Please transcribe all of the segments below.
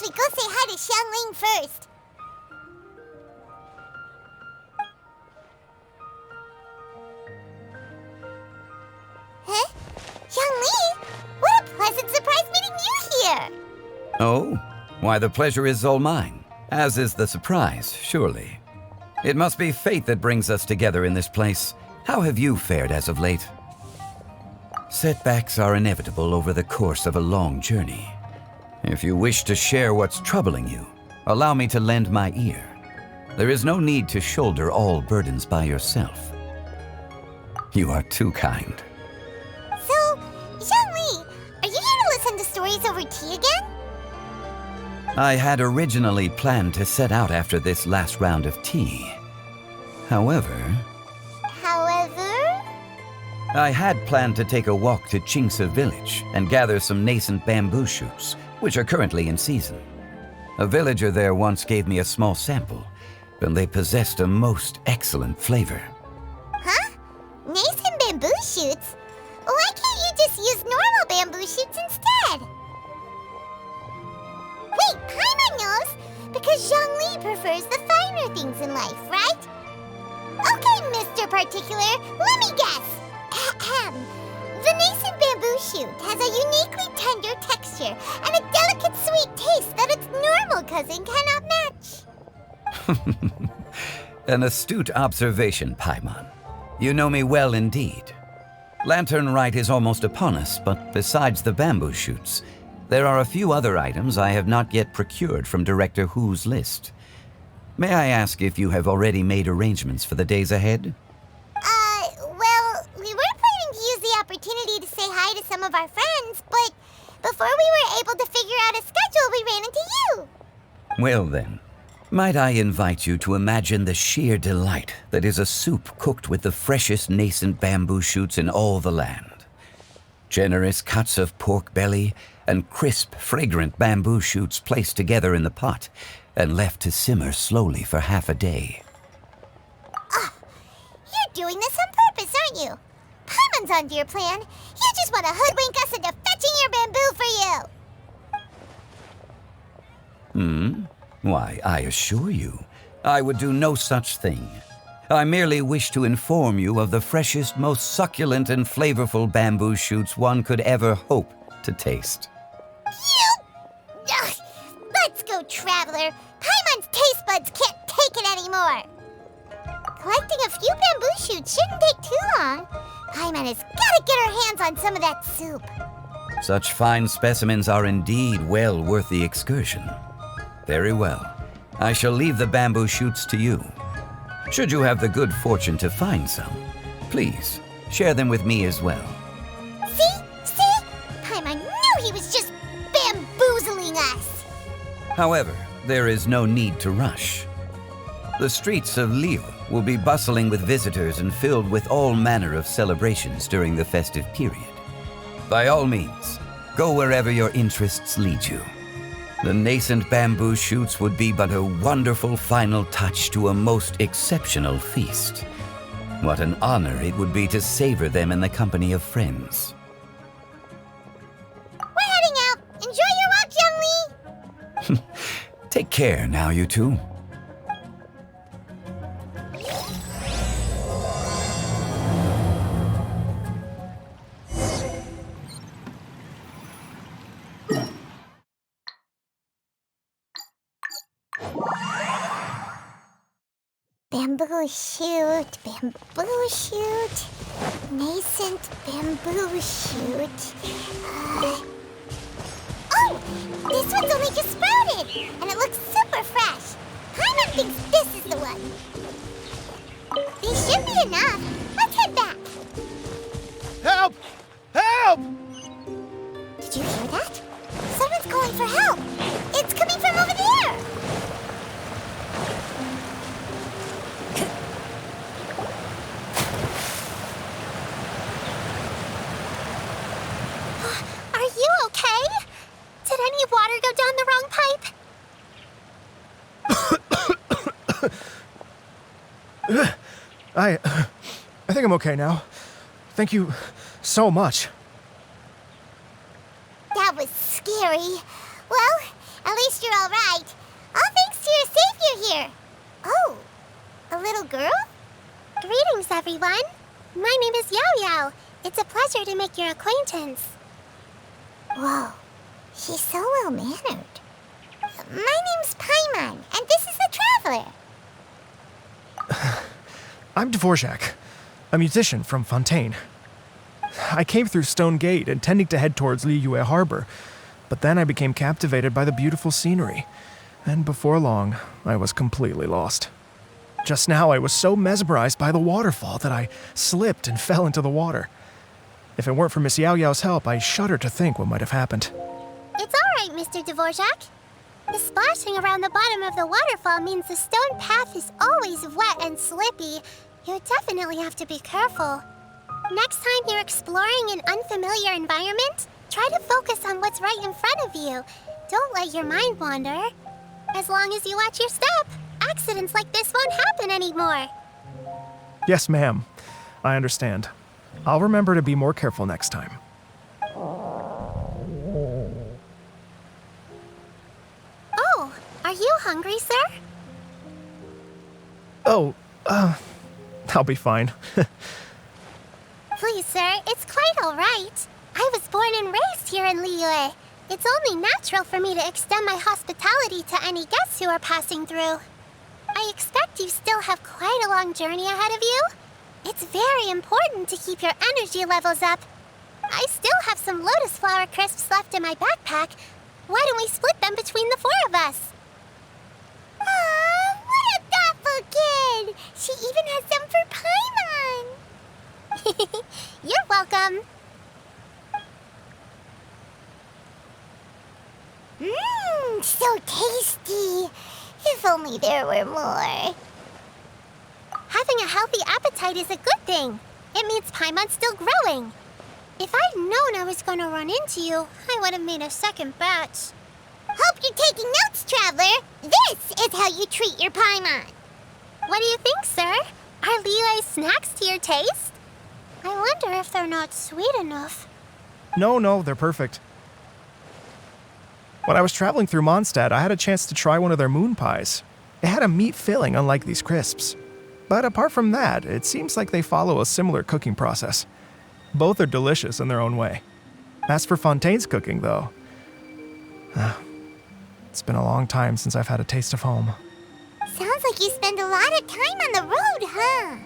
We go say hi to Xiangling first. Huh? Xiangling? What a pleasant surprise meeting you here! Oh? Why, the pleasure is all mine, as is the surprise, surely. It must be fate that brings us together in this place. How have you fared as of late? Setbacks are inevitable over the course of a long journey. If you wish to share what's troubling you, allow me to lend my ear. There is no need to shoulder all burdens by yourself. You are too kind. So, Xiangli, are you here to listen to stories over tea again? I had originally planned to set out after this last round of tea. However, I had planned to take a walk to Qingce village and gather some nascent bamboo shoots, which are currently in season. A villager there once gave me a small sample, and they possessed a most excellent flavor. Huh? Nascent bamboo shoots? Why can't you just use normal bamboo shoots instead? Wait, Paimon knows! Because Zhongli prefers the finer things in life, right? Okay, Mr. Particular, let me guess. Ahem. The nascent bamboo shoot has a uniquely tender texture and a delicate sweet taste that its normal cousin cannot match. An astute observation, Paimon. You know me well indeed. Lantern Rite is almost upon us, but besides the bamboo shoots, there are a few other items I have not yet procured from Director Hu's list. May I ask if you have already made arrangements for the days ahead? Well, we were planning to use the opportunity to say hi to some of our friends, but before we were able to figure out a schedule, we ran into you. Well then, might I invite you to imagine the sheer delight that is a soup cooked with the freshest nascent bamboo shoots in all the land. Generous cuts of pork belly and crisp, fragrant bamboo shoots placed together in the pot and left to simmer slowly for half a day. You're doing this on purpose, aren't you? Paimon's onto your plan. You just want to hoodwink us into fetching your bamboo for you. Why, I assure you, I would do no such thing. I merely wish to inform you of the freshest, most succulent and flavorful bamboo shoots one could ever hope to taste. Ugh. Let's go, Traveler. Paimon's taste buds can't take it anymore. Collecting a few bamboo shoots shouldn't take too long. Paimon has got to get her hands on some of that soup. Such fine specimens are indeed well worth the excursion. Very well. I shall leave the bamboo shoots to you. Should you have the good fortune to find some, please share them with me as well. See? Paimon knew he was just bamboozling us. However, there is no need to rush. The streets of Liyue will be bustling with visitors and filled with all manner of celebrations during the festive period. By all means, go wherever your interests lead you. The nascent bamboo shoots would be but a wonderful final touch to a most exceptional feast. What an honor it would be to savor them in the company of friends. We're heading out. Enjoy your walk, Youngly. Take care now, you two. Bamboo shoot, nascent bamboo shoot. Oh, this one's only just sprouted, and it looks super fresh. Paimon thinks this is the one. These should be enough. Let's head back. Help! Help! Did you hear that? Someone's calling for help. It's coming from over there. Are you okay? Did any water go down the I think I'm okay now. Thank you so much. That was scary. Well, at least you're all right. All thanks to your savior here. Oh, a little girl? Greetings, everyone. My name is Yao Yao. It's a pleasure to make your acquaintance. Whoa, she's so well-mannered. My name's Paimon, and this is the Traveler. I'm Dvorak, a musician from Fontaine. I came through Stone Gate intending to head towards Liyue Harbor, but then I became captivated by the beautiful scenery, and before long, I was completely lost. Just now, I was so mesmerized by the waterfall that I slipped and fell into the water. If it weren't for Miss Yao Yao's help, I shudder to think what might have happened. It's all right, Mr. Dvorak. The splashing around the bottom of the waterfall means the stone path is always wet and slippy. You definitely have to be careful. Next time you're exploring an unfamiliar environment, try to focus on what's right in front of you. Don't let your mind wander. As long as you watch your step, accidents like this won't happen anymore. Yes, ma'am. I understand. I'll remember to be more careful next time. Oh, are you hungry, sir? Oh, I'll be fine. Please, sir, it's quite all right. I was born and raised here in Liyue. It's only natural for me to extend my hospitality to any guests who are passing through. I expect you still have quite a long journey ahead of you. It's very important to keep your energy levels up. I still have some lotus flower crisps left in my backpack. Why don't we split them between the four of us? Aw, what a thoughtful kid! She even has some for Paimon! You're welcome. Mmm, so tasty. If only there were more. Having a healthy appetite is a good thing. It means Paimon's still growing. If I'd known I was going to run into you, I would have made a second batch. Hope you're taking notes, Traveler. This is how you treat your Paimon. What do you think, sir? Are Liyue snacks to your taste? I wonder if they're not sweet enough. No, they're perfect. When I was traveling through Mondstadt, I had a chance to try one of their moon pies. It had a meat filling, unlike these crisps. But apart from that, it seems like they follow a similar cooking process. Both are delicious in their own way. As for Fontaine's cooking, though, it's been a long time since I've had a taste of home. Sounds like you spend a lot of time on the road, huh?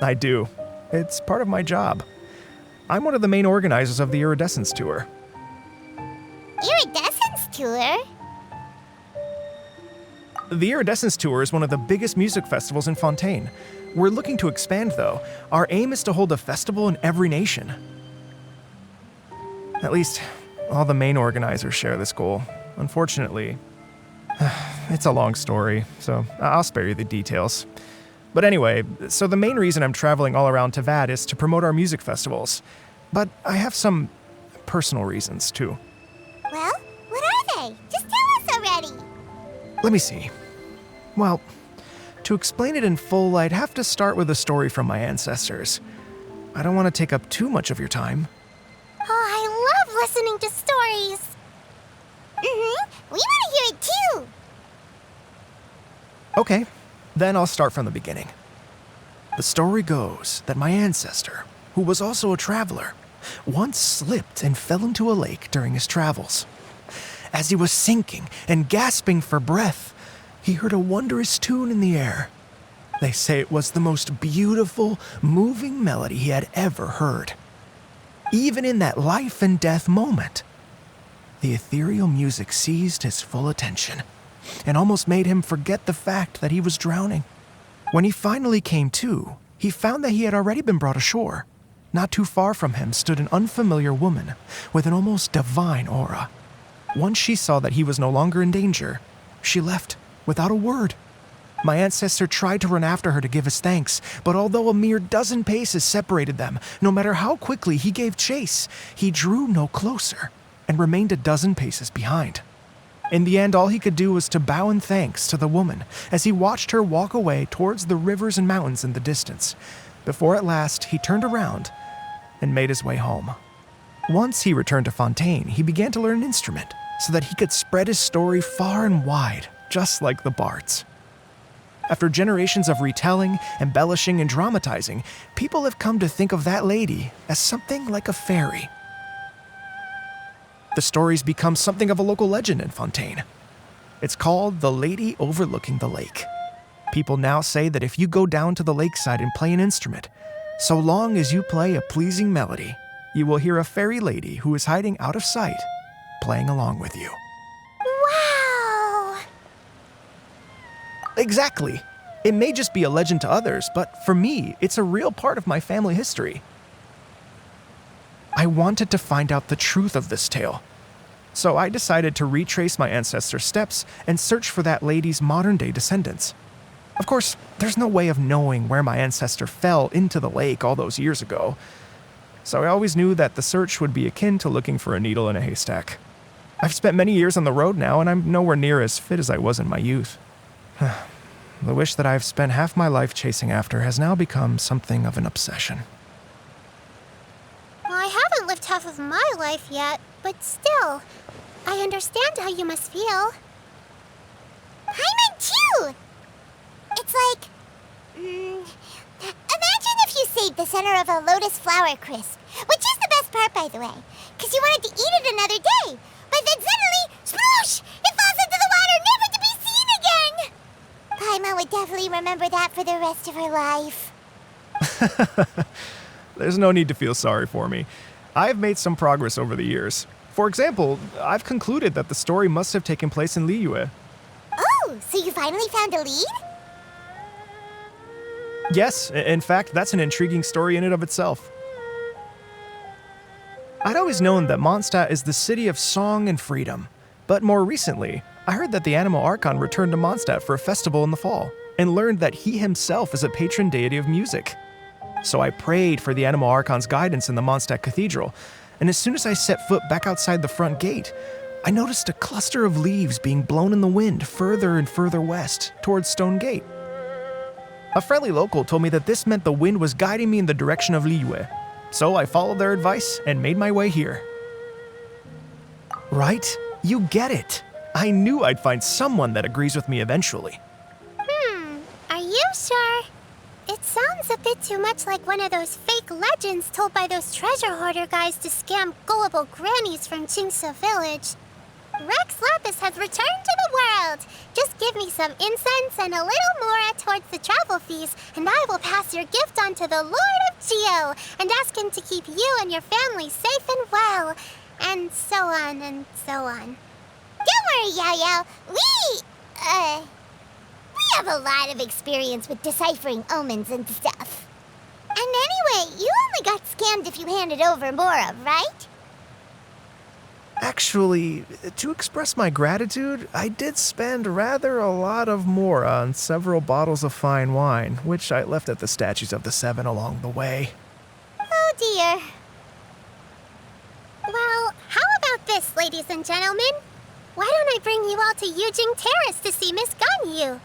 I do. It's part of my job. I'm one of the main organizers of the Iridescence Tour. Iridescence Tour? The Iridescence Tour is one of the biggest music festivals in Fontaine. We're looking to expand, though. Our aim is to hold a festival in every nation. At least, all the main organizers share this goal. Unfortunately, it's a long story, so I'll spare you the details. But anyway, so the main reason I'm traveling all around Tavad is to promote our music festivals. But I have some personal reasons, too. Well, what are they? Just tell us already. Let me see. Well, to explain it in full, I'd have to start with a story from my ancestors. I don't want to take up too much of your time. Oh, I love listening to stories. We want to hear it too. Okay, then I'll start from the beginning. The story goes that my ancestor, who was also a traveler, once slipped and fell into a lake during his travels. As he was sinking and gasping for breath, he heard a wondrous tune in the air. They say it was the most beautiful, moving melody he had ever heard. Even in that life and death moment, the ethereal music seized his full attention and almost made him forget the fact that he was drowning. When he finally came to, he found that he had already been brought ashore. Not too far from him stood an unfamiliar woman with an almost divine aura. Once she saw that he was no longer in danger, she left without a word. My ancestor tried to run after her to give his thanks, but although a mere dozen paces separated them, no matter how quickly he gave chase, he drew no closer and remained a dozen paces behind. In the end, all he could do was to bow in thanks to the woman as he watched her walk away towards the rivers and mountains in the distance, before at last he turned around and made his way home. Once he returned to Fontaine, he began to learn an instrument so that he could spread his story far and wide, just like the bards. After generations of retelling, embellishing, and dramatizing, people have come to think of that lady as something like a fairy. The story's become something of a local legend in Fontaine. It's called The Lady Overlooking the Lake. People now say that if you go down to the lakeside and play an instrument, so long as you play a pleasing melody, you will hear a fairy lady who is hiding out of sight, playing along with you. Wow! Exactly. It may just be a legend to others, but for me, it's a real part of my family history. I wanted to find out the truth of this tale, so I decided to retrace my ancestors' steps and search for that lady's modern-day descendants. Of course, there's no way of knowing where my ancestor fell into the lake all those years ago, so I always knew that the search would be akin to looking for a needle in a haystack. I've spent many years on the road now, and I'm nowhere near as fit as I was in my youth. The wish that I've spent half my life chasing after has now become something of an obsession. Well, I haven't lived half of my life yet, but still, I understand how you must feel. Paimon too! It's like... imagine if you saved the center of a lotus flower crisp, which is the best part, by the way, because you wanted to eat it another day, but then suddenly, sploosh! It falls into the water, never to be seen again! Paimon would definitely remember that for the rest of her life. There's no need to feel sorry for me. I've made some progress over the years. For example, I've concluded that the story must have taken place in Liyue. Oh, so you finally found a lead? Yes, in fact, that's an intriguing story in and of itself. I'd always known that Mondstadt is the city of song and freedom, but more recently, I heard that the Anemo Archon returned to Mondstadt for a festival in the fall, and learned that he himself is a patron deity of music. So I prayed for the Anemo Archon's guidance in the Mondstadt Cathedral, and as soon as I set foot back outside the front gate, I noticed a cluster of leaves being blown in the wind further and further west, towards Stone Gate. A friendly local told me that this meant the wind was guiding me in the direction of Liyue, so I followed their advice and made my way here. Right? You get it. I knew I'd find someone that agrees with me eventually. Are you sure? It sounds a bit too much like one of those fake legends told by those treasure hoarder guys to scam gullible grannies from Chingsa village. Rex Lapis has returned to the world. Just give me some incense and a little more towards the travel fees, and I will pass your gift on to the Lord of Geo and ask him to keep you and your family safe and well, and so on and so on. Don't worry, Yao Yao. We have a lot of experience with deciphering omens and stuff. And anyway, you only got scammed if you handed over Mora, right? Actually, to express my gratitude, I did spend rather a lot of Mora on several bottles of fine wine, which I left at the Statues of the Seven along the way. Oh dear. Well, how about this, ladies and gentlemen? Why don't I bring you all to Yujing Terrace to see Miss Ganyu?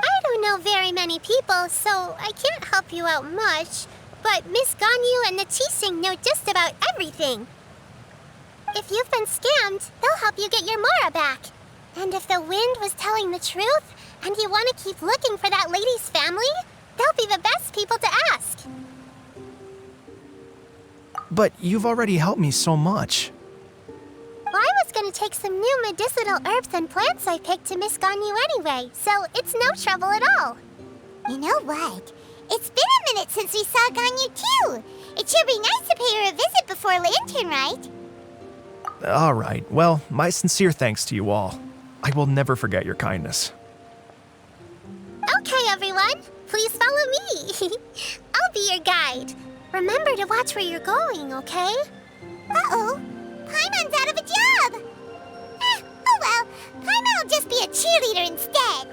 I don't know very many people, so I can't help you out much, but Miss Ganyu and the Qixing know just about everything. If you've been scammed, they'll help you get your Mora back. And if the wind was telling the truth, and you want to keep looking for that lady's family, they'll be the best people to ask. But you've already helped me so much. Well, I was going to take some new medicinal herbs and plants I picked to Miss Ganyu anyway, so it's no trouble at all. You know what? It's been a minute since we saw Ganyu too. It should be nice to pay her a visit before Lantern, right? All right, well, my sincere thanks to you all. I will never forget your kindness. Okay, everyone, please follow me. I'll be your guide. Remember to watch where you're going, okay? Uh-oh, Paimon's out of a job. Oh well, Paimon will just be a cheerleader instead.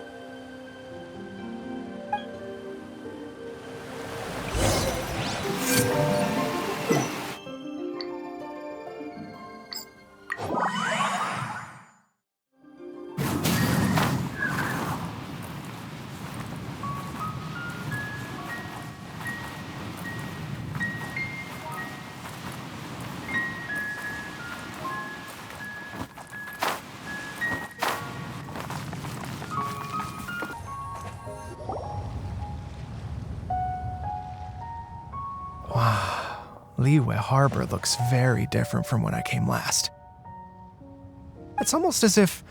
Liyue Harbor looks very different from when I came last. It's almost as if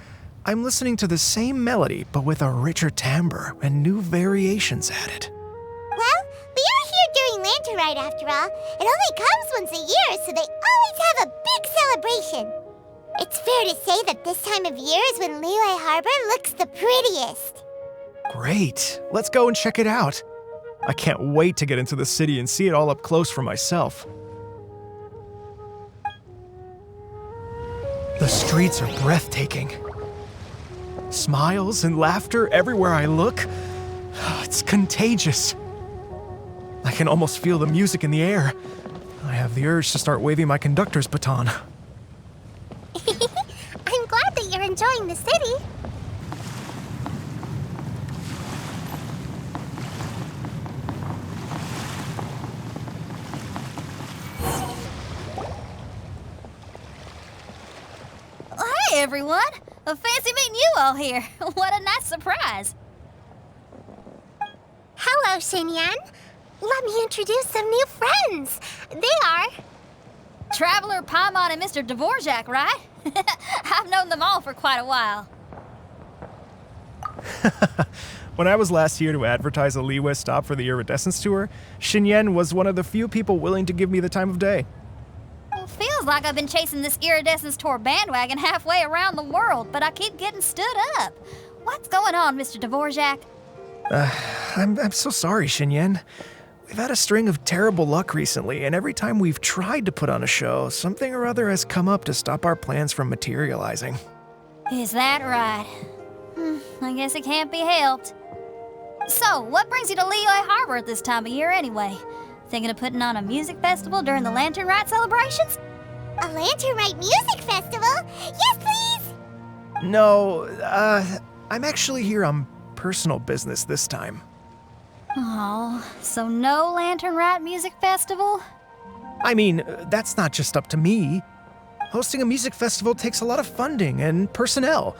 I'm listening to the same melody, but with a richer timbre and new variations added. Well, we are here during Lantern Rite after all. It only comes once a year, so they always have a big celebration. It's fair to say that this time of year is when Liyue Harbor looks the prettiest. Great, let's go and check it out. I can't wait to get into the city and see it all up close for myself. The streets are breathtaking. Smiles and laughter everywhere I look. It's contagious. I can almost feel the music in the air. I have the urge to start waving my conductor's baton. I'm glad that you're enjoying the city. Hey everyone! Fancy meeting you all here. What a nice surprise. Hello, Xinyan. Let me introduce some new friends. They are... Traveler, Paimon, and Mr. Dvorak, right? I've known them all for quite a while. When I was last here to advertise a Liyue stop for the Iridescence Tour, Xinyan was one of the few people willing to give me the time of day. Well, feels like I've been chasing this Iridescence Tour bandwagon halfway around the world, but I keep getting stood up. What's going on, Mr. Dvorak? I'm so sorry, Xinyan. We've had a string of terrible luck recently, and every time we've tried to put on a show, something or other has come up to stop our plans from materializing. Is that right? I guess it can't be helped. So, what brings you to Liyue Harbor at this time of year anyway? Thinking of putting on a music festival during the Lantern Rite celebrations? A Lantern Rite music festival? Yes, please! No, I'm actually here on personal business this time. Oh, so no Lantern Rite music festival? I mean, that's not just up to me. Hosting a music festival takes a lot of funding and personnel.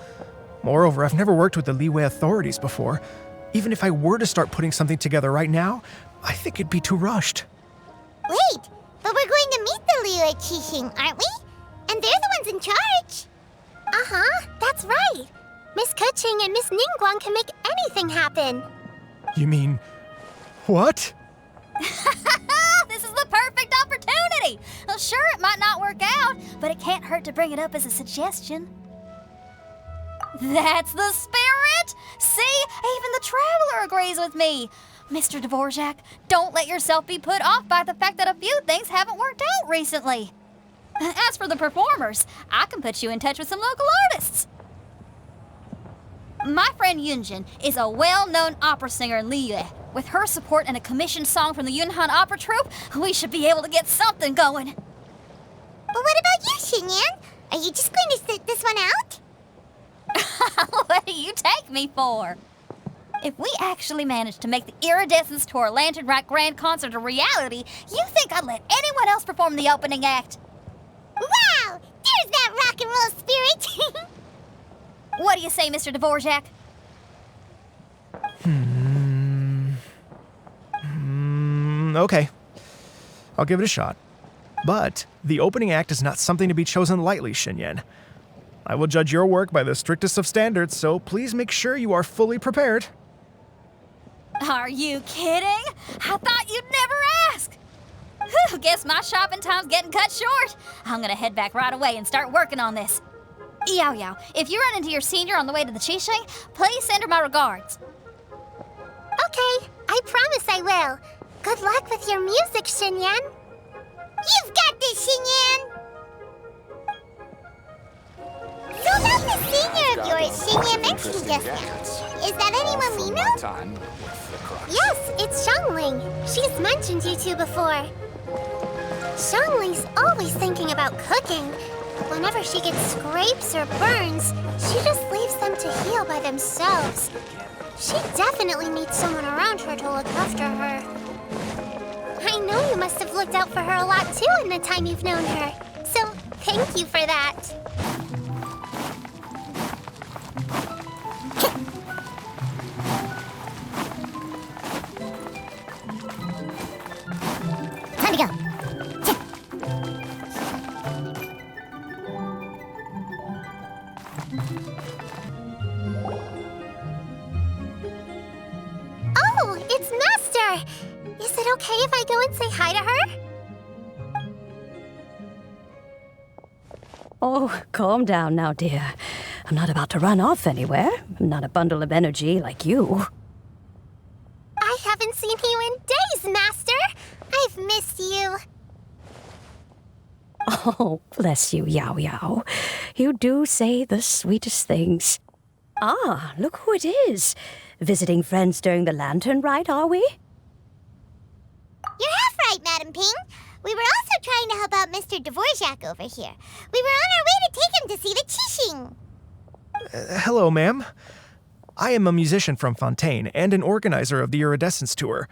Moreover, I've never worked with the Liyue authorities before. Even if I were to start putting something together right now, I think it'd be too rushed. Wait, but we're going to meet the Liyue Qixing, aren't we? And they're the ones in charge. Uh-huh, that's right. Miss Kuching and Miss Ningguang can make anything happen. You mean, what? This is the perfect opportunity! Well, sure, it might not work out, but it can't hurt to bring it up as a suggestion. That's the spirit! See, even the Traveler agrees with me. Mr. Dvorak, don't let yourself be put off by the fact that a few things haven't worked out recently. As for the performers, I can put you in touch with some local artists. My friend Yujing is a well-known opera singer in Liyue. With her support and a commissioned song from the Yunhan Opera Troupe, we should be able to get something going. But what about you, Xinyan? Are you just going to sit this one out? What do you take me for? If we actually manage to make the Iridescence Tour Lantern Rite Grand Concert a reality, you think I'd let anyone else perform the opening act? Wow! There's that rock and roll spirit! What do you say, Mr. Dvorak? Okay. I'll give it a shot. But the opening act is not something to be chosen lightly, Xinyan. I will judge your work by the strictest of standards, so please make sure you are fully prepared. Are you kidding? I thought you'd never ask. Whew, guess my shopping time's getting cut short. I'm gonna head back right away and start working on this. Yao Yao, if you run into your senior on the way to the Qixing, please send her my regards. Okay, I promise I will. Good luck with your music, Xinyan. You've got this, Xinyan! So about the senior of yours Xinyan mentioned just now. Is that anyone we know? Yes, it's Xiangling. She's mentioned you two before. Xiangling's always thinking about cooking. Whenever she gets scrapes or burns, she just leaves them to heal by themselves. She definitely needs someone around her to look after her. I know you must have looked out for her a lot too in the time you've known her. So, thank you for that. Time to go. Oh, it's Master! Is it okay if I go and say hi to her? Oh, calm down now, dear. I'm not about to run off anywhere. I'm not a bundle of energy like you. I haven't seen you in days, Master! I've missed you. Oh, bless you, Yao Yao. You do say the sweetest things. Ah, look who it is. Visiting friends during the lantern ride, are we? You're half right, Madam Ping. We were also trying to help out Mr. Dvorak over here. We were on our way to take him to see the Qixing. Hello, ma'am. I am a musician from Fontaine and an organizer of the Iridescence Tour.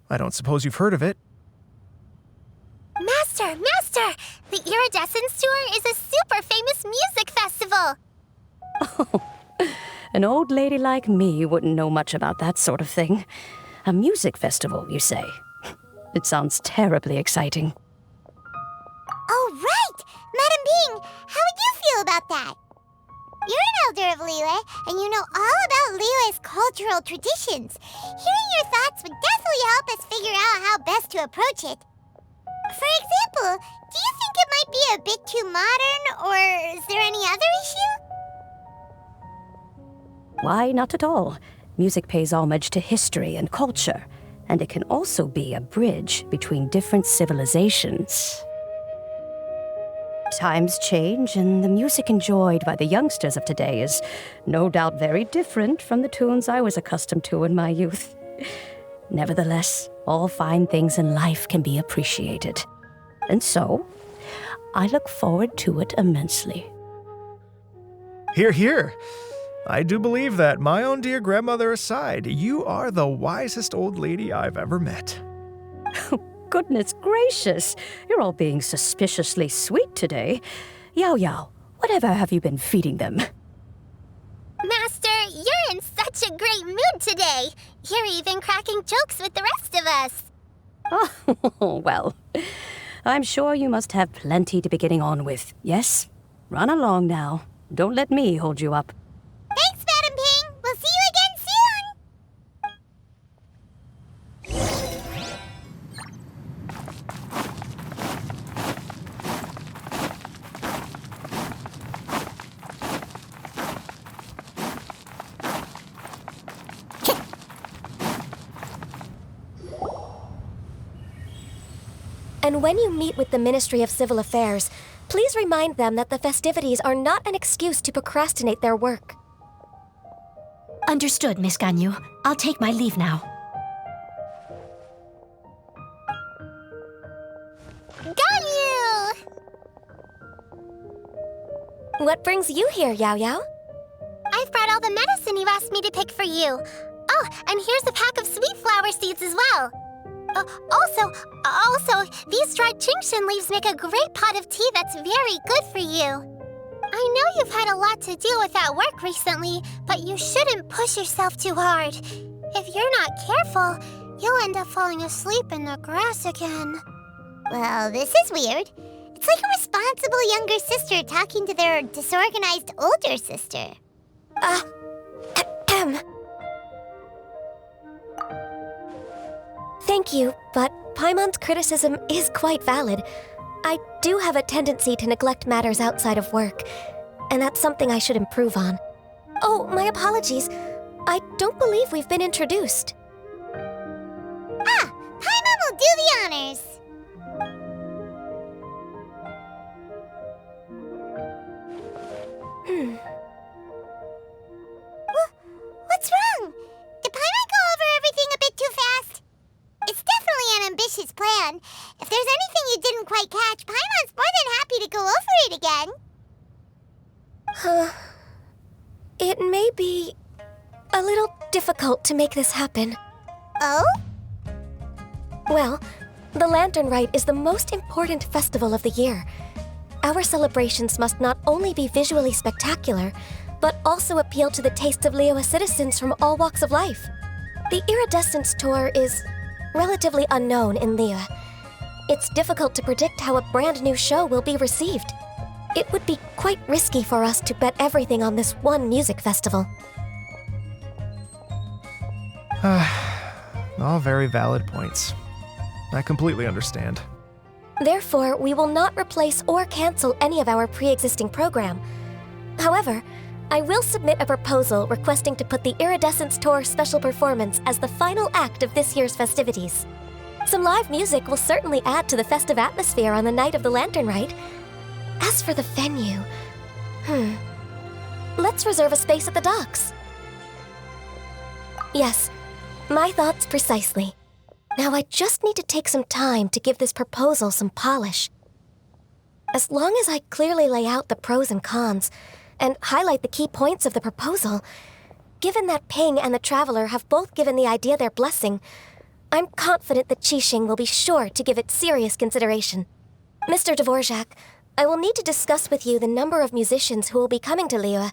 I don't suppose you've heard of it. Master! The Iridescence Tour is a super famous music festival! An old lady like me wouldn't know much about that sort of thing. A music festival, you say? It sounds terribly exciting. Oh, right! Madam Ping, how would you feel about that? You're an elder of Liyue, and you know all about Liyue's cultural traditions. Hearing your thoughts would definitely help us figure out how best to approach it. For example, do you think it might be a bit too modern, or is there any other issue? Why, not at all. Music pays homage to history and culture, and it can also be a bridge between different civilizations. Times change, and the music enjoyed by the youngsters of today is no doubt very different from the tunes I was accustomed to in my youth. Nevertheless, all fine things in life can be appreciated. And so, I look forward to it immensely. Hear, hear. I do believe that, my own dear grandmother aside, you are the wisest old lady I've ever met. Goodness gracious, you're all being suspiciously sweet today. Yao Yao, whatever have you been feeding them? Master, you're in such a great mood today. You're even cracking jokes with the rest of us. Oh, well, I'm sure you must have plenty to be getting on with. Yes? Run along now. Don't let me hold you up. Thanks, Madam Ping. We'll see you again soon. And when you meet with the Ministry of Civil Affairs, please remind them that the festivities are not an excuse to procrastinate their work. Understood, Miss Ganyu. I'll take my leave now. Ganyu! What brings you here, Yao Yao? I've brought all the medicine you asked me to pick for you. Oh, and here's a pack of sweet flower seeds as well. Also, these dried Genshin leaves make a great pot of tea that's very good for you. I know you've had a lot to deal with at work recently, but you shouldn't push yourself too hard. If you're not careful, you'll end up falling asleep in the grass again. Well, this is weird. It's like a responsible younger sister talking to their disorganized older sister. Thank you, but Paimon's criticism is quite valid. I do have a tendency to neglect matters outside of work, and that's something I should improve on. Oh, my apologies. I don't believe we've been introduced. Paimon will do the honors. What's wrong? Did Paimon go over everything a bit too fast? It's definitely an ambitious plan. If there's anything you didn't quite catch, Paimon's more than happy to go over it again. It may be a little difficult to make this happen. Oh? Well, the Lantern Rite is the most important festival of the year. Our celebrations must not only be visually spectacular, but also appeal to the tastes of Liyue citizens from all walks of life. The Iridescence Tour is relatively unknown in Liyue. It's difficult to predict how a brand new show will be received. It would be quite risky for us to bet everything on this one music festival. All very valid points. I completely understand. Therefore, we will not replace or cancel any of our pre-existing program. However, I will submit a proposal requesting to put the Iridescence Tour special performance as the final act of this year's festivities. Some live music will certainly add to the festive atmosphere on the night of the Lantern Rite. As for the venue, let's reserve a space at the docks. Yes, my thoughts precisely. Now I just need to take some time to give this proposal some polish. As long as I clearly lay out the pros and cons, and highlight the key points of the proposal, given that Ping and the Traveler have both given the idea their blessing, I'm confident that Qixing will be sure to give it serious consideration. Mr. Dvorak, I will need to discuss with you the number of musicians who will be coming to Liyue,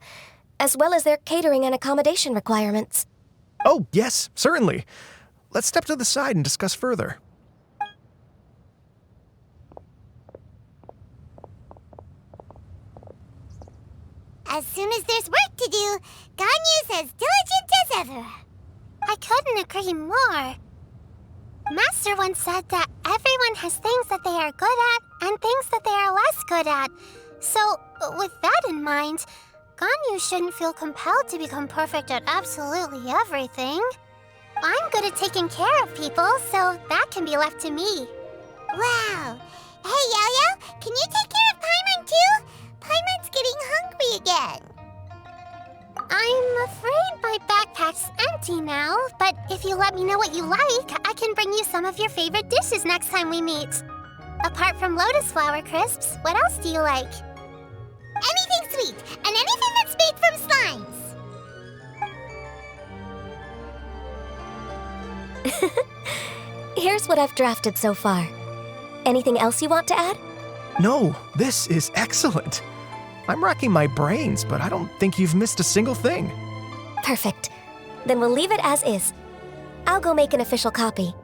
as well as their catering and accommodation requirements. Oh, yes, certainly. Let's step to the side and discuss further. As soon as there's work to do, Ganyu's as diligent as ever. I couldn't agree more. Master once said that everyone has things that they are good at and things that they are less good at. So, with that in mind, Ganyu shouldn't feel compelled to become perfect at absolutely everything. I'm good at taking care of people, so that can be left to me. Wow. Hey, Yo-Yo, can you take care of Paimon too? Paimon's getting hungry again. I'm afraid my backpack's empty now, but if you let me know what you like, I can bring you some of your favorite dishes next time we meet. Apart from lotus flower crisps, what else do you like? Anything sweet, and anything that's made from slimes. Here's what I've drafted so far. Anything else you want to add? No, this is excellent. I'm racking my brains, but I don't think you've missed a single thing. Perfect. Then we'll leave it as is. I'll go make an official copy.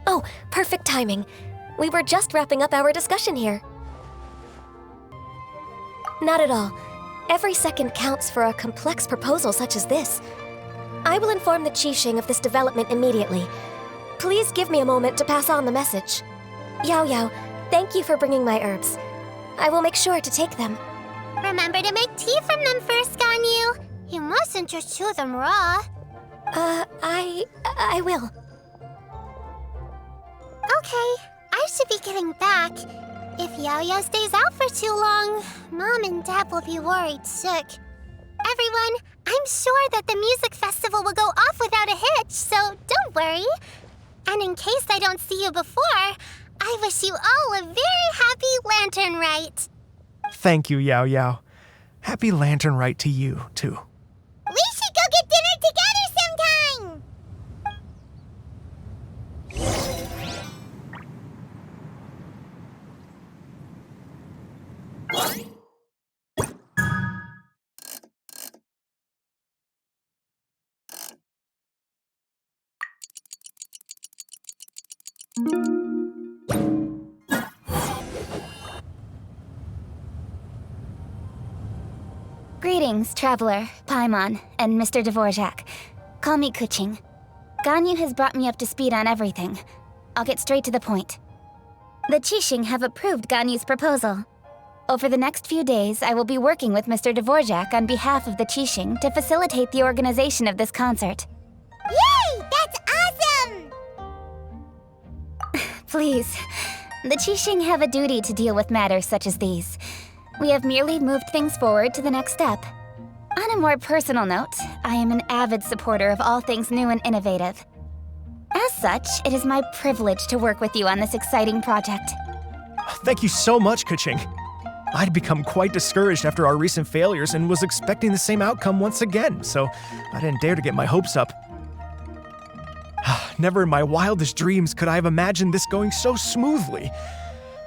Oh, perfect timing. We were just wrapping up our discussion here. Not at all. Every second counts for a complex proposal such as this. I will inform the Qixing of this development immediately. Please give me a moment to pass on the message. Yao Yao, thank you for bringing my herbs. I will make sure to take them. Remember to make tea from them first, Ganyu. You mustn't just chew them raw. I will. Okay, I should be getting back. If Yo-Yo stays out for too long, Mom and Dad will be worried sick. Everyone, I'm sure that the music festival will go off without a hitch, so don't worry. And in case I don't see you before, I wish you all a very happy Lantern Rite. Thank you, Yao Yao. Happy Lantern Rite to you, too. We should go get dinner together sometime! Greetings, Traveler, Paimon, and Mr. Dvorak. Call me Kuching. Ganyu has brought me up to speed on everything. I'll get straight to the point. The Qixing have approved Ganyu's proposal. Over the next few days, I will be working with Mr. Dvorak on behalf of the Qixing to facilitate the organization of this concert. Yay! That's awesome! Please, the Qixing have a duty to deal with matters such as these. We have merely moved things forward to the next step. On a more personal note, I am an avid supporter of all things new and innovative. As such, it is my privilege to work with you on this exciting project. Thank you so much, Kuching. I'd become quite discouraged after our recent failures and was expecting the same outcome once again, so I didn't dare to get my hopes up. Never in my wildest dreams could I have imagined this going so smoothly.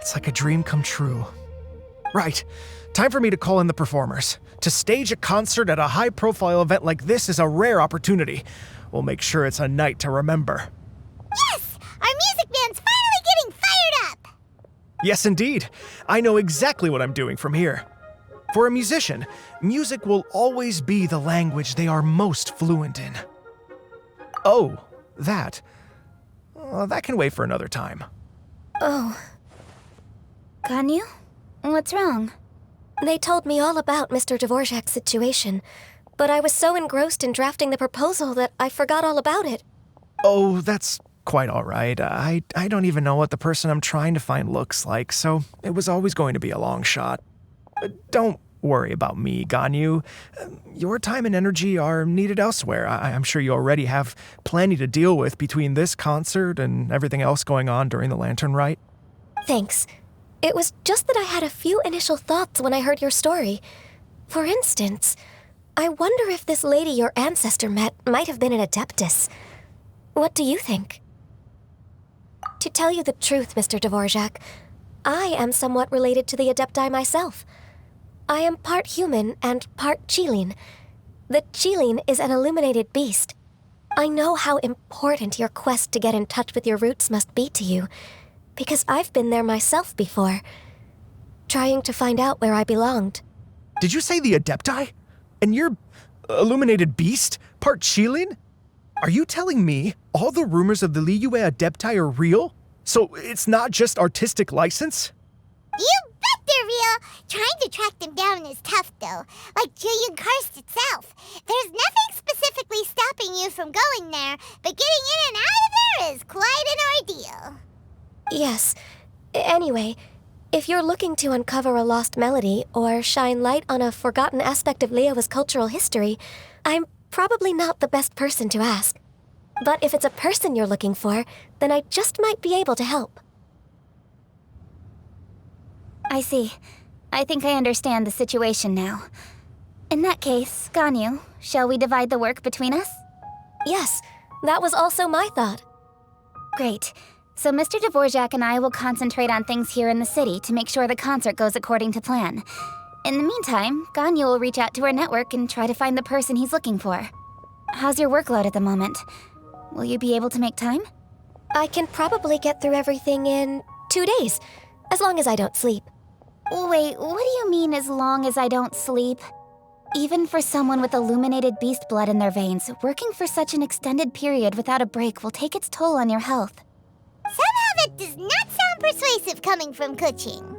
It's like a dream come true. Right. Time for me to call in the performers. To stage a concert at a high-profile event like this is a rare opportunity. We'll make sure it's a night to remember. Yes! Our music band's finally getting fired up! Yes, indeed. I know exactly what I'm doing from here. For a musician, music will always be the language they are most fluent in. Oh, that. That can wait for another time. Oh, Ganyu? What's wrong? they told me all about Mr. Dvorak's situation, but I was so engrossed in drafting the proposal that I forgot all about it. Oh, that's quite all right. I don't even know what the person I'm trying to find looks like, so it was always going to be a long shot. Don't worry about me, Ganyu. Your time and energy are needed elsewhere. I'm sure you already have plenty to deal with between this concert and everything else going on during the Lantern Rite. Thanks. It was just that I had a few initial thoughts when I heard your story. For instance, I wonder if this lady your ancestor met might have been an Adeptus. What do you think? To tell you the truth, Mr. Dvorak, I am somewhat related to the Adepti myself. I am part human and part Qilin. The Qilin is an illuminated beast. I know how important your quest to get in touch with your roots must be to you, because I've been there myself before, trying to find out where I belonged. Did you say the Adepti? And you're illuminated beast? Part Qilin? Are you telling me all the rumors of the Liyue Adepti are real? So it's not just artistic license? You bet they're real! Trying to track them down is tough, though. Like Yujing Terrace itself. There's nothing specifically stopping you from going there, but getting in and out of there is quite an ordeal. Yes. Anyway, if you're looking to uncover a lost melody or shine light on a forgotten aspect of Liyue's cultural history, I'm probably not the best person to ask. But if it's a person you're looking for, then I just might be able to help. I see. I think I understand the situation now. In that case, Ganyu, shall we divide the work between us? Yes, that was also my thought. Great. So Mr. Dvorak and I will concentrate on things here in the city to make sure the concert goes according to plan. In the meantime, Ganyu will reach out to her network and try to find the person he's looking for. How's your workload at the moment? Will you be able to make time? I can probably get through everything in 2 days, as long as I don't sleep. Wait, what do you mean as long as I don't sleep? Even for someone with illuminated beast blood in their veins, working for such an extended period without a break will take its toll on your health. Somehow that does not sound persuasive coming from Kuching.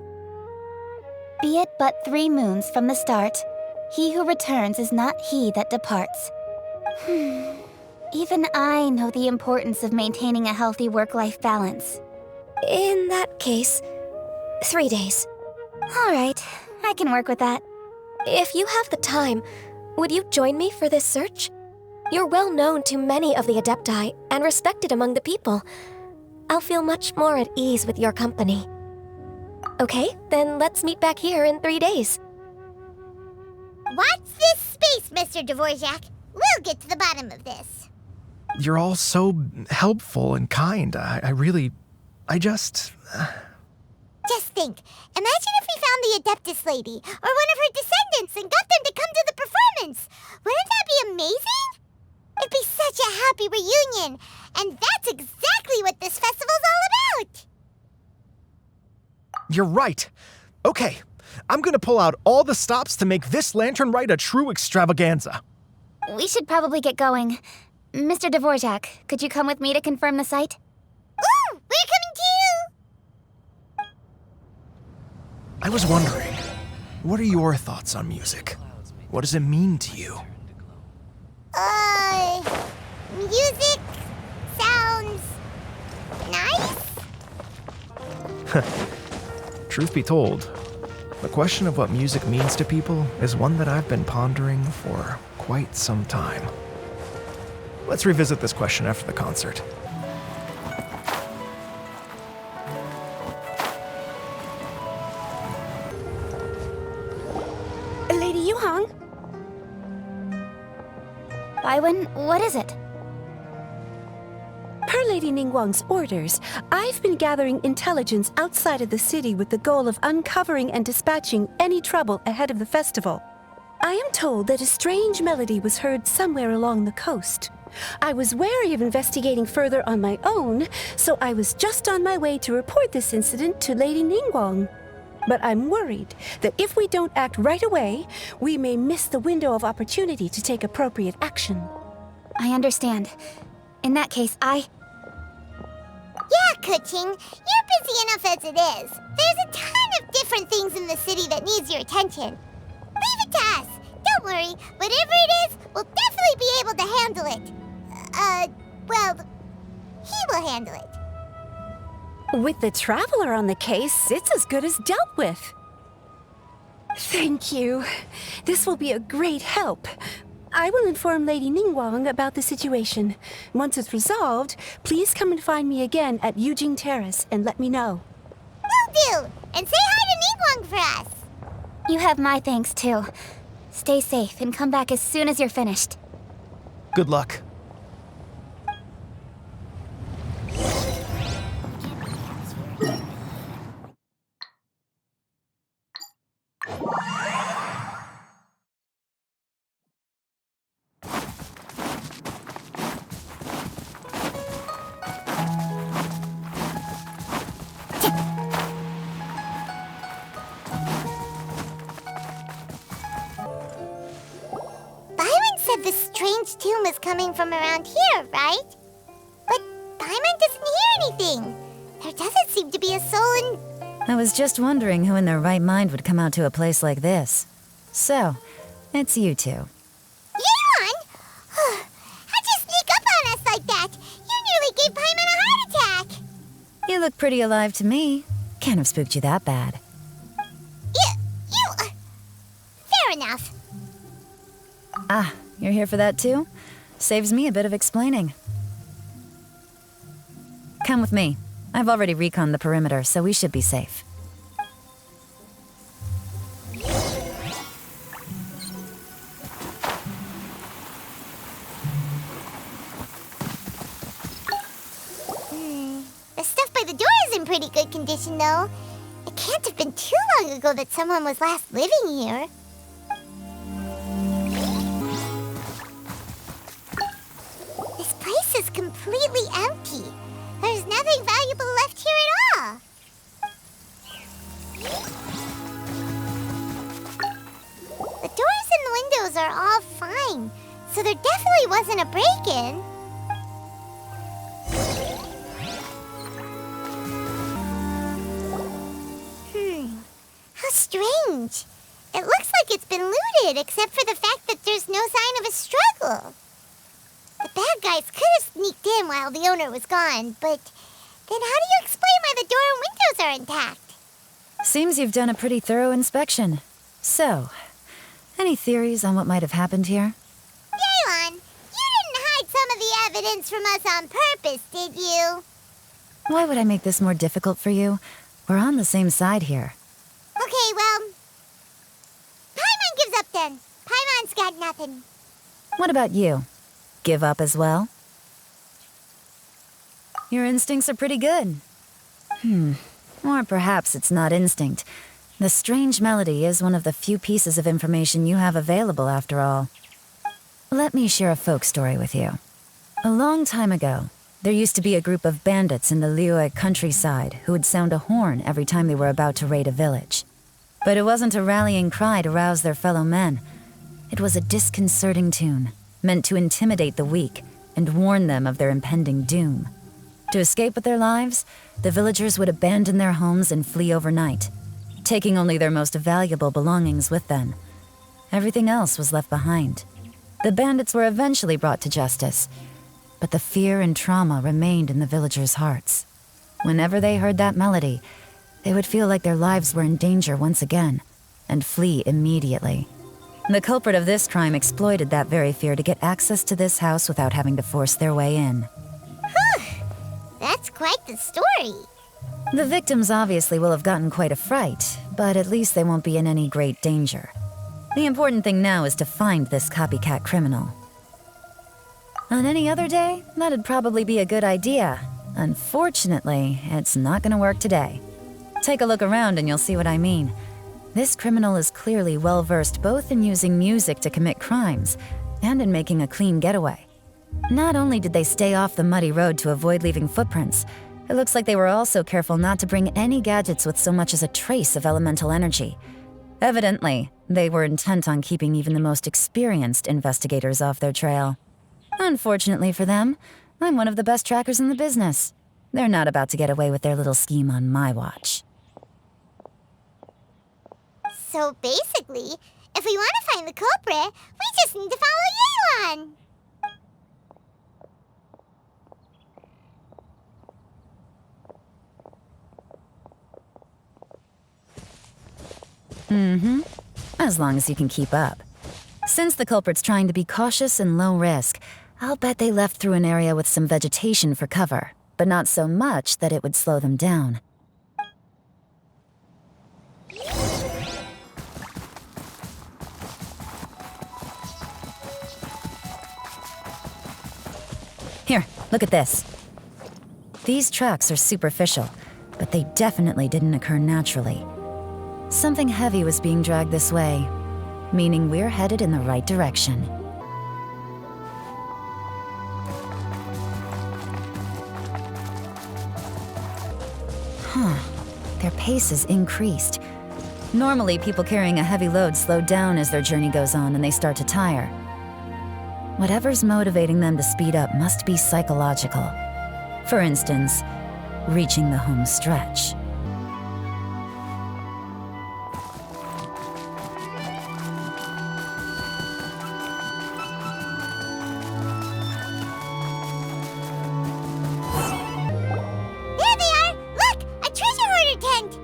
Be it but 3 moons from the start, he who returns is not he that departs. Even I know the importance of maintaining a healthy work-life balance. In that case, 3 days. All right, I can work with that. If you have the time, would you join me for this search? You're well known to many of the Adepti and respected among the people. I'll feel much more at ease with your company. Okay, then let's meet back here in 3 days. Watch this space, Mr. Dvorak. We'll get to the bottom of this. You're all so helpful and kind. Just think, imagine if we found the Adeptus lady, or one of her descendants, and got them to come to the performance. Wouldn't that be amazing? It'd be such a happy reunion, and that's exactly what this festival's all about. You're right. Okay, I'm gonna pull out all the stops to make this Lantern Rite a true extravaganza. We should probably get going. Mr. Dvorak, could you come with me to confirm the site? Ooh, we're coming too! I was wondering, what are your thoughts on music? What does it mean to you? Music sounds nice? Truth be told, the question of what music means to people is one that I've been pondering for quite some time. Let's revisit this question after the concert. Lady Yuhang? Baiwen, what is it? Per Lady Ningguang's orders, I've been gathering intelligence outside of the city with the goal of uncovering and dispatching any trouble ahead of the festival. I am told that a strange melody was heard somewhere along the coast. I was wary of investigating further on my own, so I was just on my way to report this incident to Lady Ningguang. But I'm worried that if we don't act right away, we may miss the window of opportunity to take appropriate action. I understand. In that case, Yeah, Kuching, you're busy enough as it is. There's a ton of different things in the city that needs your attention. Leave it to us. Don't worry, whatever it is, we'll definitely be able to handle it. Well, he will handle it. With the Traveler on the case, it's as good as dealt with. Thank you. This will be a great help. I will inform Lady Ningguang about the situation. Once it's resolved, please come and find me again at Yujing Terrace and let me know. Will do! And say hi to Ningguang for us! you have my thanks too. Stay safe and come back as soon as you're finished. Good luck. Baiwen said the strange tomb is coming from around here, right? But Baiwen doesn't hear anything. There doesn't seem to be a soul in... I was just wondering who in their right mind would come out to a place like this. So, it's you two. Yelan! How'd you sneak up on us like that? You nearly gave Paimon a heart attack! You look pretty alive to me. Can't have spooked you that bad. Fair enough. Ah, you're here for that too? Saves me a bit of explaining. Come with me. I've already reconned the perimeter, so we should be safe. The stuff by the door is in pretty good condition, though. It can't have been too long ago that someone was last living here. This place is completely empty. There's nothing valuable left here at all. The doors and the windows are all fine, so there definitely wasn't a break-in. How strange. It looks like it's been looted, except for the fact that there's no sign of a struggle. The bad guys could have sneaked in while the owner was gone, but then how do you explain why the door and windows are intact? Seems you've done a pretty thorough inspection. So, any theories on what might have happened here? Yelan, you didn't hide some of the evidence from us on purpose, did you? Why would I make this more difficult for you? We're on the same side here. Okay, well... Paimon gives up then. Paimon's got nothing. What about you? Give up as well? Your instincts are pretty good. Or perhaps it's not instinct. The strange melody is one of the few pieces of information you have available after all. Let me share a folk story with you. A long time ago, there used to be a group of bandits in the Liyue countryside who would sound a horn every time they were about to raid a village. But it wasn't a rallying cry to rouse their fellow men. It was a disconcerting tune, meant to intimidate the weak and warn them of their impending doom. To escape with their lives, the villagers would abandon their homes and flee overnight, taking only their most valuable belongings with them. Everything else was left behind. The bandits were eventually brought to justice, but the fear and trauma remained in the villagers' hearts. Whenever they heard that melody, they would feel like their lives were in danger once again, and flee immediately. The culprit of this crime exploited that very fear to get access to this house without having to force their way in. That's quite the story. The victims obviously will have gotten quite a fright, but at least they won't be in any great danger. The important thing now is to find this copycat criminal. On any other day, that'd probably be a good idea. Unfortunately, it's not gonna work today. Take a look around and you'll see what I mean. This criminal is clearly well-versed both in using music to commit crimes and in making a clean getaway. Not only did they stay off the muddy road to avoid leaving footprints, it looks like they were also careful not to bring any gadgets with so much as a trace of elemental energy. Evidently, they were intent on keeping even the most experienced investigators off their trail. Unfortunately for them, I'm one of the best trackers in the business. They're not about to get away with their little scheme on my watch. So basically, if we want to find the culprit, we just need to follow Yelan. Mm-hmm. As long as you can keep up. Since the culprit's trying to be cautious and low risk, I'll bet they left through an area with some vegetation for cover, but not so much that it would slow them down. Here, look at this. These tracks are superficial, but they definitely didn't occur naturally. Something heavy was being dragged this way, meaning we're headed in the right direction. Their pace is increased. Normally, people carrying a heavy load slow down as their journey goes on and they start to tire. Whatever's motivating them to speed up must be psychological. For instance, reaching the home stretch. There they are! Look! A treasure hoarder tent!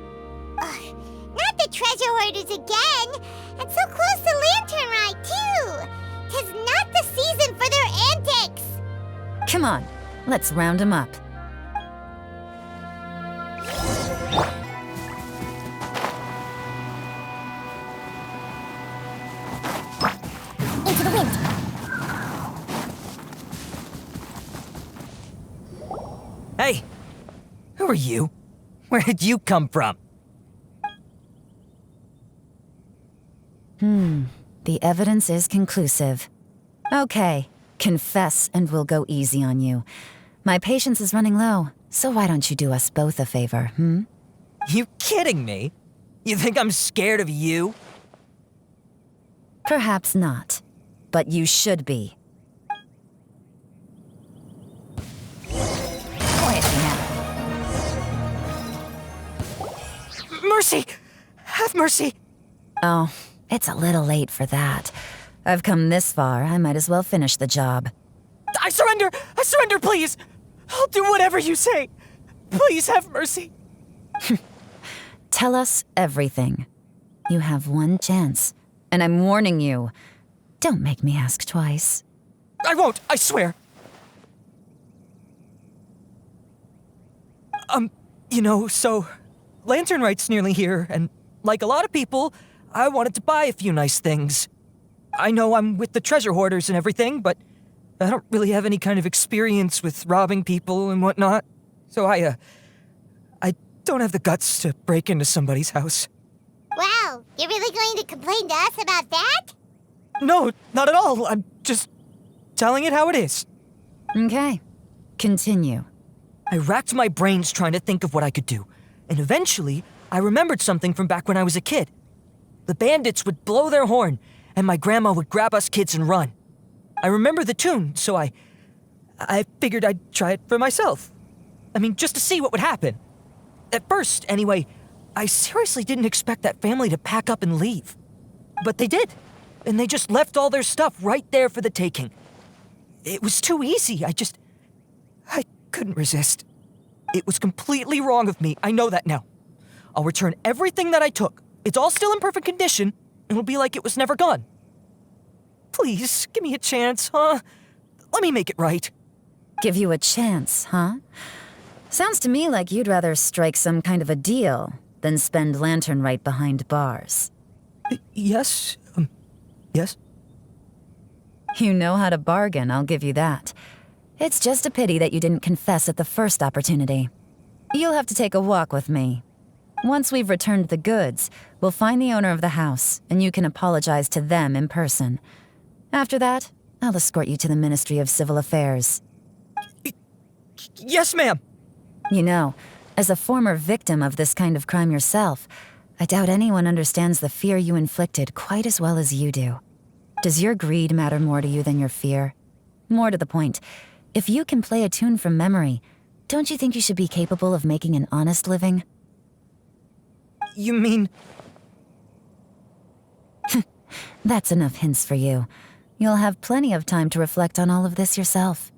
Ugh, not the treasure hoarders again! And so close to Lantern Ride, too! 'Tis not the season for their antics! Come on, let's round them up. Into the wind! Hey! Who are you? Where did you come from? The evidence is conclusive. Okay, confess and we'll go easy on you. My patience is running low, so why don't you do us both a favor, You kidding me? You think I'm scared of you? Perhaps not, but you should be. Quietly now. Mercy! Have mercy! Oh, it's a little late for that. I've come this far, I might as well finish the job. I surrender! I surrender, please! I'll do whatever you say! Please have mercy! Tell us everything. You have one chance, and I'm warning you. Don't make me ask twice. I won't, I swear! So Lantern Right's nearly here, and like a lot of people, I wanted to buy a few nice things. I know I'm with the Treasure Hoarders and everything, but I don't really have any kind of experience with robbing people and whatnot. So I don't have the guts to break into somebody's house. Wow, you're really going to complain to us about that? No, not at all. I'm just telling it how it is. Okay, continue. I racked my brains trying to think of what I could do, and eventually, I remembered something from back when I was a kid. The bandits would blow their horn, and my grandma would grab us kids and run. I remember the tune, so I figured I'd try it for myself. I mean, just to see what would happen. At first, anyway, I seriously didn't expect that family to pack up and leave. But they did, and they just left all their stuff right there for the taking. It was too easy, I couldn't resist. It was completely wrong of me, I know that now. I'll return everything that I took. It's all still in perfect condition, and it'll be like it was never gone. Please, give me a chance, huh? Let me make it right. Give you a chance, huh? Sounds to me like you'd rather strike some kind of a deal than spend Lantern Right behind bars. Yes? Yes? You know how to bargain, I'll give you that. It's just a pity that you didn't confess at the first opportunity. You'll have to take a walk with me. Once we've returned the goods, we'll find the owner of the house, and you can apologize to them in person. After that, I'll escort you to the Ministry of Civil Affairs. Yes, ma'am! You know, as a former victim of this kind of crime yourself, I doubt anyone understands the fear you inflicted quite as well as you do. Does your greed matter more to you than your fear? More to the point, if you can play a tune from memory, don't you think you should be capable of making an honest living? You mean... That's enough hints for you. You'll have plenty of time to reflect on all of this yourself.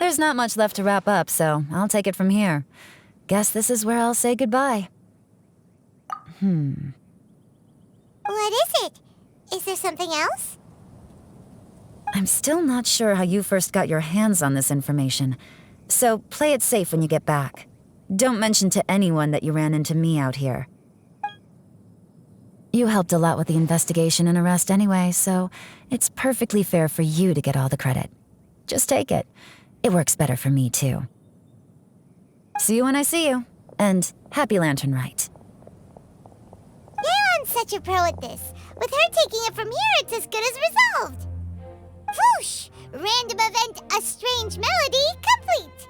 There's not much left to wrap up, so I'll take it from here. Guess this is where I'll say goodbye. What is it? Is there something else? I'm still not sure how you first got your hands on this information, so play it safe when you get back. Don't mention to anyone that you ran into me out here. You helped a lot with the investigation and arrest anyway, so it's perfectly fair for you to get all the credit. Just take it. It works better for me, too. See you when I see you, and happy Lantern Rite. Yelan's such a pro at this. With her taking it from here, it's as good as resolved. Whoosh! Random event, a strange melody, complete!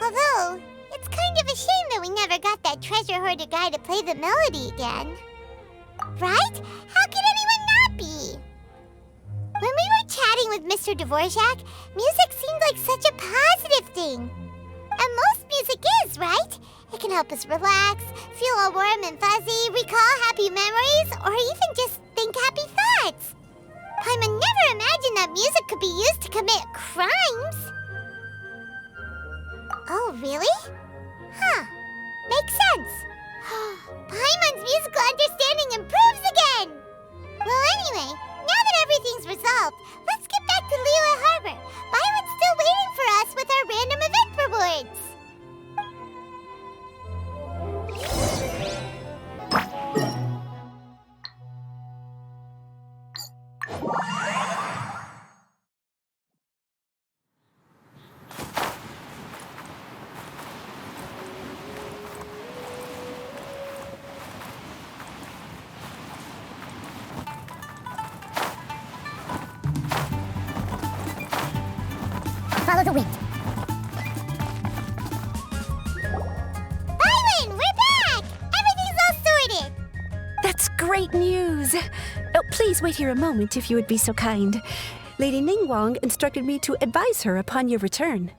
Although, it's kind of a shame that we never got that Treasure Hoarder guy to play the melody again. Right? How could anyone not be? When we were chatting with Mr. Dvorak, music seemed like such a positive thing. And most music is, right? It can help us relax, feel all warm and fuzzy, recall happy memories, or even just think happy thoughts. Paimon never imagined that music could be used to commit crimes. Oh, really? Huh. Makes sense. Paimon's musical understanding improves again! Well, anyway, now that everything's resolved, let's get back to Liyue Harbor. Baiwen's still waiting for us with our random event rewards. Follow the wind. Baiwen, we're back! Everything's all sorted! That's great news! Oh, please wait here a moment if you would be so kind. Lady Ningguang instructed me to advise her upon your return.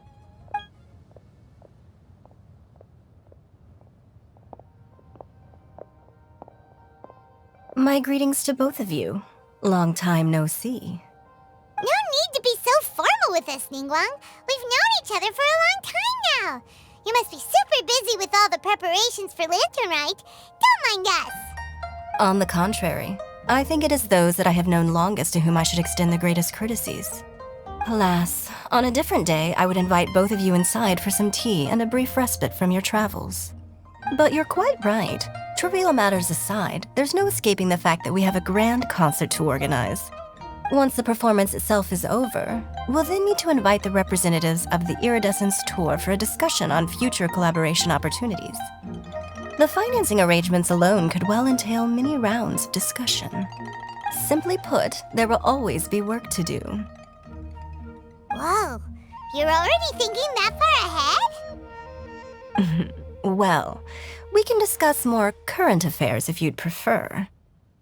My greetings to both of you. Long time no see. No need to be so formal with us, Ningguang. We've known each other for a long time now. You must be super busy with all the preparations for Lantern Rite. Don't mind us. On the contrary, I think it is those that I have known longest to whom I should extend the greatest courtesies. Alas, on a different day, I would invite both of you inside for some tea and a brief respite from your travels. But you're quite right. Trivial matters aside, there's no escaping the fact that we have a grand concert to organize. Once the performance itself is over, we'll then need to invite the representatives of the Iridescence Tour for a discussion on future collaboration opportunities. The financing arrangements alone could well entail many rounds of discussion. Simply put, there will always be work to do. Whoa, you're already thinking that far ahead? Well, we can discuss more current affairs if you'd prefer.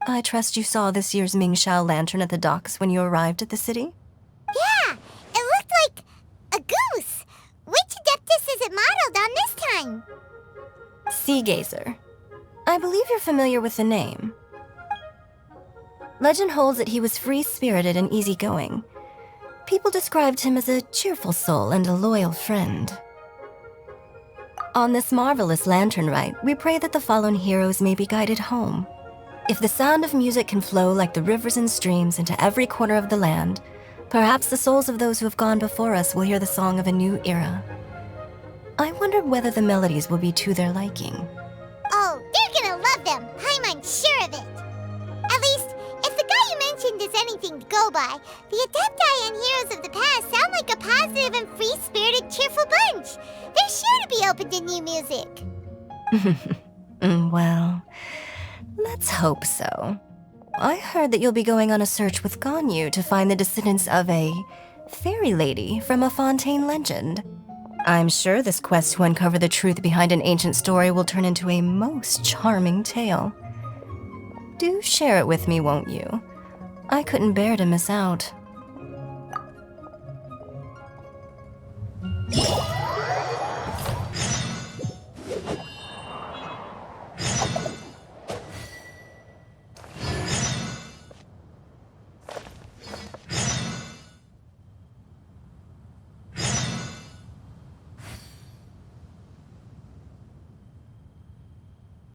I trust you saw this year's Mingxiao lantern at the docks when you arrived at the city? Yeah, it looked like a goose. Which Adeptus is it modeled on this time? Sea Gazer. I believe you're familiar with the name. Legend holds that he was free-spirited and easygoing. People described him as a cheerful soul and a loyal friend. On this marvelous lantern rite, we pray that the fallen heroes may be guided home. If the sound of music can flow like the rivers and streams into every corner of the land, perhaps the souls of those who have gone before us will hear the song of a new era. I wondered whether the melodies will be to their liking. Oh, they're gonna love them. Paimon's sure of it. At least, if the guy you mentioned is anything to go by, the Adepti and heroes of the past sound like a positive and free-spirited, cheerful bunch. They're sure to be open to new music. Well, let's hope so. I heard that you'll be going on a search with Ganyu to find the descendants of a fairy lady from a Fontaine legend. I'm sure this quest to uncover the truth behind an ancient story will turn into a most charming tale. Do share it with me, won't you? I couldn't bear to miss out.